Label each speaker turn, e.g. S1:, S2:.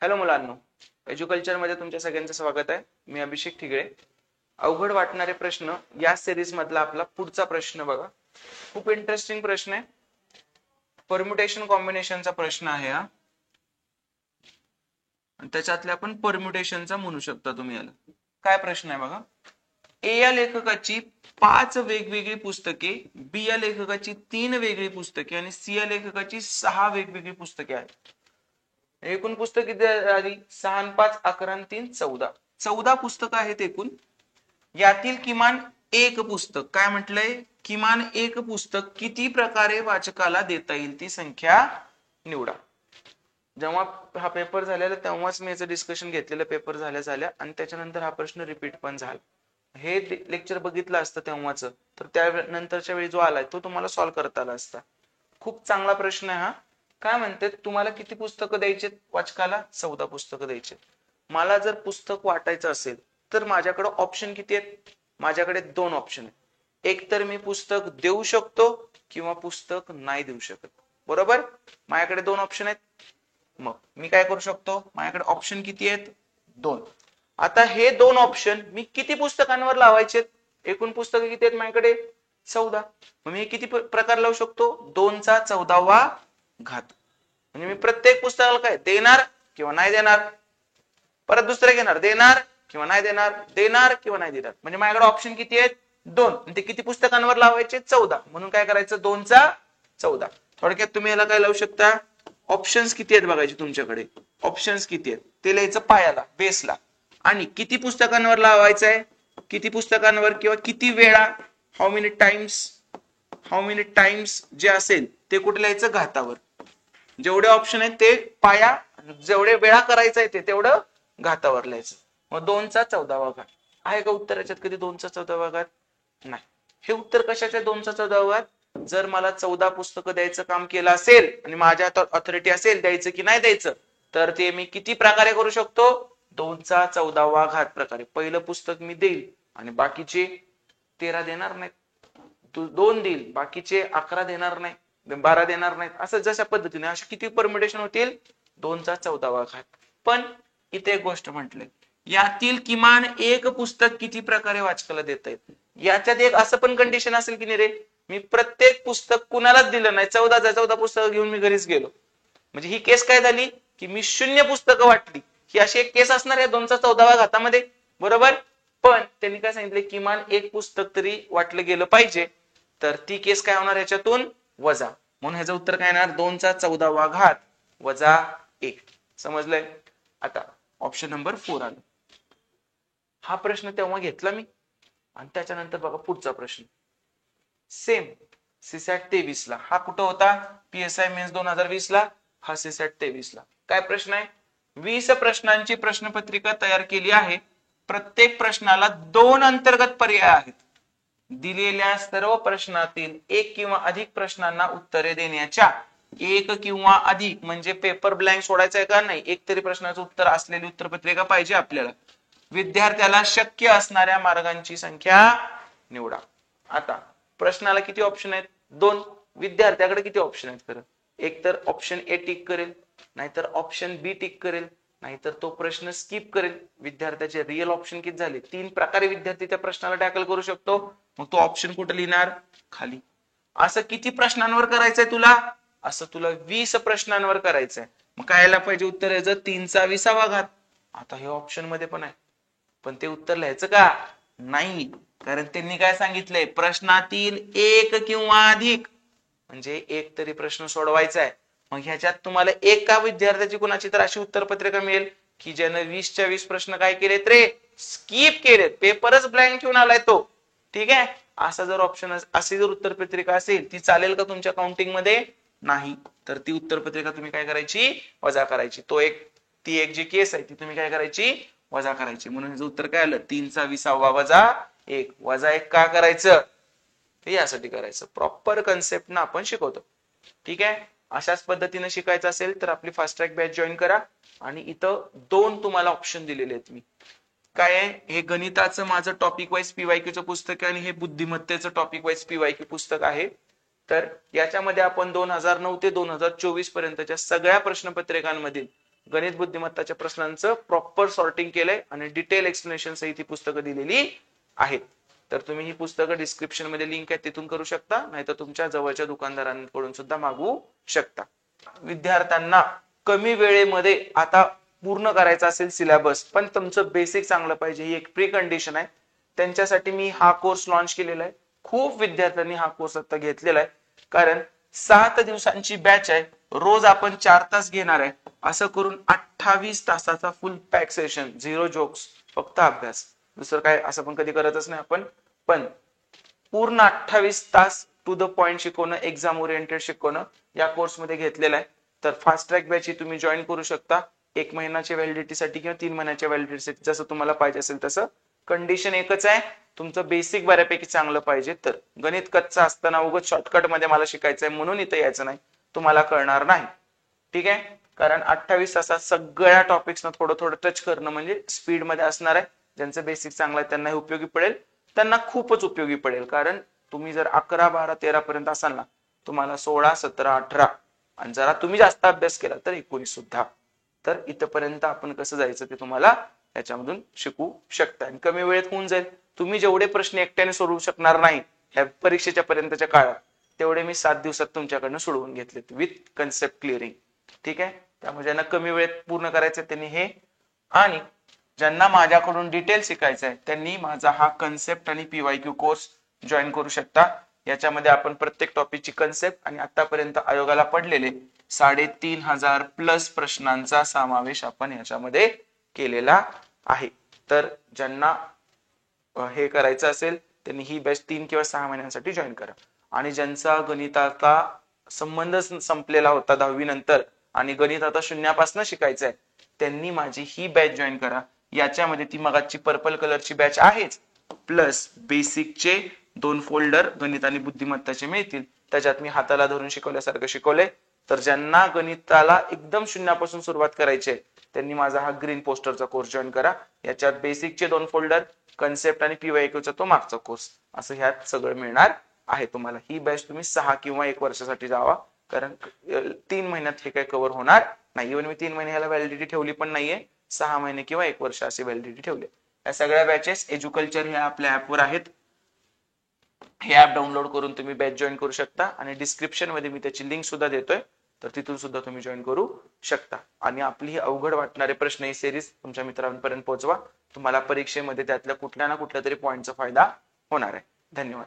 S1: Hello मुलांनो, एज्युकल्चर मध्ये तुमच्या सगळ्यांचं स्वागत आहे. मी अभिषेक ठिगळे. अवघड वाटणारे प्रश्न या सिरीज मधला आपला पुढचा प्रश्न बघा. खूप इंटरेस्टिंग प्रश्न आहे. परम्युटेशन कॉम्बिनेशनचा प्रश्न आहे हा. त्याच्यातले आपण परम्युटेशनचा म्हणू शकता तुम्ही याला. काय प्रश्न आहे बघा. ए या लेखकाची 5 वेगवेगळी पुस्तके, बी या लेखकाची 3 वेगळी पुस्तके आणि सी या लेखकाची 6 वेगवेगळी पुस्तके आहेत. एकूण पुस्तक किती आली? 6 5 11 3 14. 14 पुस्तकं आहेत एकूण. यातील किमान एक पुस्तक, काय म्हटलंय, किमान एक पुस्तक किती प्रकारे वाचकाला देता येईल ती संख्या निवडा. जेव्हा हा पेपर झालेला तेव्हाच मी याचं डिस्कशन घेतलेलं, पेपर झाल्या आणि त्याच्यानंतर हा प्रश्न रिपीट पण झाला. हे लेक्चर बघितलं असतं तेव्हाच, तर त्यानंतरच्या वेळी जो आलाय तो तुम्हाला सॉल्व्ह करता आला असता. खूप चांगला प्रश्न आहे हा. काय म्हणते, तुम्हाला किती पुस्तकं द्यायचे वाचकाला? 14 पुस्तकं द्यायचे. मला जर पुस्तक वाटायचं असेल तर माझ्याकडे ऑप्शन किती आहेत? माझ्याकडे 2 ऑप्शन आहेत. एक तर मी पुस्तक देऊ शकतो किंवा पुस्तक नाही देऊ शकत. बरोबर, माझ्याकडे 2 ऑप्शन आहेत. मग मी काय करू शकतो? माझ्याकडे ऑप्शन किती आहेत? 2. आता हे 2 ऑप्शन मी किती पुस्तकांवर लावायचे? एकूण पुस्तकं किती आहेत माझ्याकडे? 14. मग मी किती प्रकार लावू शकतो? 2 चा 14वा घात. म्हणजे मी प्रत्येक पुस्तकाला काय देणार किंवा नाही देणार, परत दुसरे घेणार, देणार किंवा नाही देणार, देणार किंवा नाही देणार. म्हणजे माझ्याकडे ऑप्शन किती आहेत? 2. ते किती पुस्तकांवर लावायचे? 14. म्हणून काय करायचं? 2 चा 14. थोडक्यात तुम्ही याला काय लावू शकता? ऑप्शन्स किती आहेत बघायचे तुमच्याकडे. ऑप्शन्स किती आहेत ते लिहायचं पायाला, बेसला. आणि किती पुस्तकांवर लावायचं आहे, किती पुस्तकांवर किंवा किती वेळा, हाऊ मेनी टाइम्स जे असेल ते कुठे लिहायचं? घातावर. जेवढे ऑप्शन आहेत ते पाया, जेवढे वेळा करायचं आहे ते तेवढं घातावर लिहायचं. मग 2 चा 14वा घात आहे का उत्तर याच्यात कधी? 2 चा 14वा घात नाही. हे उत्तर कशाच्या 2 चा 14वा घात? जर मला 14 पुस्तकं द्यायचं काम केलं असेल आणि माझ्या ऑथॉरिटी असेल द्यायचं की नाही द्यायचं, तर ते मी किती प्रकारे करू शकतो? 2 चा 14वा घात प्रकारे. पहिलं पुस्तक मी देईल आणि बाकीचे 13 देणार नाहीत. 2 देईल, बाकीचे 11 देणार नाही, 12 देणार नाहीत. असं जशा पद्धतीने असे किती परम्युटेशन होतील? 2 चा 14वा घात. पण इथे एक गोष्ट म्हटली, यातील किमान एक पुस्तक किती प्रकारे वाचकाला देता येईल. याच्यात एक असं पण कंडिशन असेल की नाही रे, मी प्रत्येक पुस्तक कुणालाच दिलं नाही, 14 पुस्तकं घेऊन मी घरीच गेलो, म्हणजे ही केस काय झाली की मी 0 पुस्तकं वाटली. ही अशी एक केस असणार या 2 चा 14वा घातामध्ये. बरोबर. पण त्यांनी काय सांगितले, किमान एक पुस्तक तरी वाटलं गेलं पाहिजे. तर ती केस काय होणार याच्यातून? वजा. म्हणून ह्याचं उत्तर काय येणार? 2 चा 14वा घात वजा 1. समजलंय? आता ऑप्शन नंबर 4 आलं. हा प्रश्न तेव्हा घेतला मी. आणि त्याच्यानंतर बघा पुढचा प्रश्न सेम सीसॅट 23 ला. हा कुठं होता? पीएसआय मेन्स 2020 ला. हा सीसॅट 23 ला. काय प्रश्न आहे? 20 प्रश्नांची प्रश्नपत्रिका तयार केली आहे. प्रत्येक प्रश्नाला 2 अंतर्गत पर्याय आहेत. दिलेल्या सर्व प्रश्नातील एक किंवा अधिक प्रश्नांना उत्तरे देण्याच्या, एक किंवा अधिक म्हणजे पेपर ब्लँक सोडायचा आहे का नाही, एक तरी प्रश्नाचं उत्तर असलेली उत्तरपत्रिका पाहिजे आपल्याला. विद्यार्थ्याला शक्य असणाऱ्या मार्गांची संख्या निवडा. आता प्रश्नाला किती ऑप्शन आहेत? 2. विद्यार्थ्याकडे किती ऑप्शन आहेत खरं? एक तर ऑप्शन ए टिक करेल, नाहीतर ऑप्शन बी टिक करेल, नाहीतर तो प्रश्न स्किप करेल. विद्यार्थ्याचे रिअल ऑप्शन किती झाले? 3 प्रकारे विद्यार्थी त्या प्रश्नाला टॅकल करू शकतो. मग तो ऑप्शन कुठे लिहिणार? खाली. असं किती प्रश्नांवर करायचंय तुला? असं तुला 20 प्रश्नांवर करायचंय. मग काय यायला पाहिजे उत्तर? याचं 3 चा 20वा घात. आता हे ऑप्शन मध्ये पण आहे, पण ते उत्तर लिहायचं का नाही? कारण त्यांनी काय सांगितलंय? प्रश्नातील एक किंवा अधिक म्हणजे एक तरी प्रश्न सोडवायचा आहे. मग ह्याच्यात तुम्हाला एका विद्यार्थ्याची कुणाची तर अशी उत्तरपत्रिका मिळेल की ज्यानं 20 च्या 20 प्रश्न काय केलेत रे? स्किप केलेत. पेपरच ब्लँक ठेवून आलाय तो. ठीक आहे. असा जर ऑप्शन, अशी जर उत्तरपत्रिका असेल ती चालेल का तुमच्या काउंटिंग मध्ये? नाही. तर ती उत्तरपत्रिका तुम्ही काय करायची? वजा करायची. ती एक जी केस आहे ती तुम्ही काय करायची? वजा करायची. म्हणून याचं उत्तर काय आलं? 3 चा 20वा वजा 1. वजा 1 का करायचं? ते यासाठी करायचं. प्रॉपर कन्सेप्ट ना आपण शिकवतो. ठीक आहे. अशाच पद्धतीने शिकायचं असेल तर आपली फास्ट ट्रॅक बॅच जॉईन करा. आणि इथं 2 तुम्हाला ऑप्शन दिलेले आहेत मी. काय आहे? हे गणिताचं माझं टॉपिक वाईज पीवायक्यूचं पुस्तक आहे आणि हे बुद्धिमत्तेचं टॉपिक वाईज पीवायक्यू पुस्तक आहे. तर याच्यामध्ये आपण 2009 ते 2024 पर्यंतच्या सगळ्या प्रश्नपत्रिकांमधील गणित बुद्धिमत्ताच्या प्रश्नांचं प्रॉपर सॉर्टिंग केलंय आणि डिटेल एक्सप्लेनेशन सहित ही पुस्तकं दिलेली आहेत. तर तुम्ही ही पुस्तकं डिस्क्रिप्शन मध्ये लिंक आहे तिथून करू शकता, नाहीतर तुमच्या जवळच्या दुकानदारांकडून सुद्धा मागवू शकता. विद्यार्थ्यांना कमी वेळेमध्ये आता पूर्ण करायचा असेल सिलेबस, पण तुमचं बेसिक चांगलं पाहिजे, ही एक प्री कंडिशन आहे. त्यांच्यासाठी मी हा कोर्स लॉन्च केलेला आहे. खूप विद्यार्थ्यांनी हा कोर्स आता घेतलेला आहे, कारण 7 दिवसांची बॅच आहे. रोज आपण 4 तास घेणार आहे. असं करून 28 तासाचा फुल पॅक सेशन, 0 जोक्स, फक्त अभ्यास, दुसरं काय असं पण कधी करतच नाही आपण. पण पूर्ण 28 तास टू द पॉइंट शिकवणं, एक्झाम ओरिएंटेड शिकवणं या कोर्समध्ये घेतलेलं आहे. तर फास्ट ट्रॅक बॅच ही तुम्ही जॉईन करू शकता 1 महिन्याच्या व्हॅलिडिटीसाठी किंवा 3 महिन्याच्या व्हॅलिडिटीसाठी, जसं तुम्हाला पाहिजे असेल तसं. कंडिशन एकच आहे, तुमचं बेसिक बऱ्यापैकी चांगलं पाहिजे. तर गणित कच्चा असताना उगाच शॉर्टकट मध्ये मला शिकायचंय म्हणून इथं यायचं नाही, तुम्हाला कळणार नाही. ठीक आहे, कारण 28 तासात सगळ्या टॉपिक्सना थोडं थोडं टच करणं म्हणजे स्पीड मध्ये असणार आहे. ज्यांचं बेसिक चांगलं आहे त्यांना उपयोगी पडेल, त्यांना खूपच उपयोगी पडेल. कारण तुम्ही जर 11, 12, 13 पर्यंत असाल ना, तुम्हाला 16, 17, 18 आणि जरा तुम्ही जास्त अभ्यास केला तर 19 सुद्धा. तर इथपर्यंत आपण कसं जायचं ते तुम्हाला याच्यामधून शिकू शकता आणि कमी वेळेत होऊन जाईल. तुम्ही जेवढे प्रश्न एकट्याने सोडवू शकणार नाही ह्या परीक्षेच्या पर्यंतच्या काळात, तेवढे मी 7 दिवसात तुमच्याकडनं सोडवून घेतलेत विथ कन्सेप्ट क्लिअरिंग. ठीक आहे, त्यामुळे ज्यांना कमी वेळेत पूर्ण करायचं त्यांनी हे, आणि ज्यांना माझ्याकडून डिटेल शिकायचं आहे त्यांनी माझा हा कन्सेप्ट आणि PYQ कोर्स जॉईन करू शकता. याच्यामध्ये आपण प्रत्येक टॉपिकची कन्सेप्ट आणि आतापर्यंत आयोगाला पडलेले 3500 प्लस प्रश्नांचा समावेश आपण याच्यामध्ये केलेला आहे. तर ज्यांना हे करायचं असेल त्यांनी ही बॅच 3 किंवा 6 महिन्यांसाठी जॉईन करा. आणि ज्यांचा गणिताचा संबंधच संपलेला होता 10वी नंतर आणि गणित आता शून्यापासून शिकायचं आहे, त्यांनी माझी ही बॅच जॉईन करा. याच्यामध्ये ती मगाची पर्पल कलरची बॅच आहेच, प्लस बेसिकचे 2 फोल्डर गणित आणि बुद्धिमत्ताचे मिळतील. त्याच्यात मी हाताला धरून शिकवल्यासारखं शिकवलंय. तर ज्यांना गणिताला एकदम शून्यापासून सुरुवात करायची आहे त्यांनी माझा हा ग्रीन पोस्टरचा कोर्स जॉईन करा. याच्यात बेसिकचे 2 फोल्डर, कन्सेप्ट आणि PYQचा तो मागचा कोर्स, असं ह्यात सगळं मिळणार आहे तुम्हाला. ही बॅच तुम्ही 6 किंवा 1 वर्षासाठी जावा, कारण 3 महिन्यात हे काही कव्हर होणार नाही. इव्हन मी 3 महिने ह्याला व्हॅलिडिटी ठेवली पण नाहीये, 6 महिने किंवा 1 वर्ष अशी व्हॅलिडिटी ठेवली. या सगळ्या बॅचेस एज्युकल्चर ह्या आपल्या ऍपवर आहेत. हे ऍप डाउनलोड करून तुम्ही बॅच जॉईन करू शकता आणि डिस्क्रिप्शन मध्ये मी त्याची लिंक सुद्धा देतोय, तर तिथून सुद्धा तुम्ही जॉईन करू शकता. आणि आपली ही अवघड वाटणारे प्रश्न ही सिरीज तुमच्या मित्रांपर्यंत पोहोचवा. तुम्हाला परीक्षेमध्ये त्यातल्या कुठल्या ना कुठल्या तरी पॉईंटचा फायदा होणार आहे. धन्यवाद.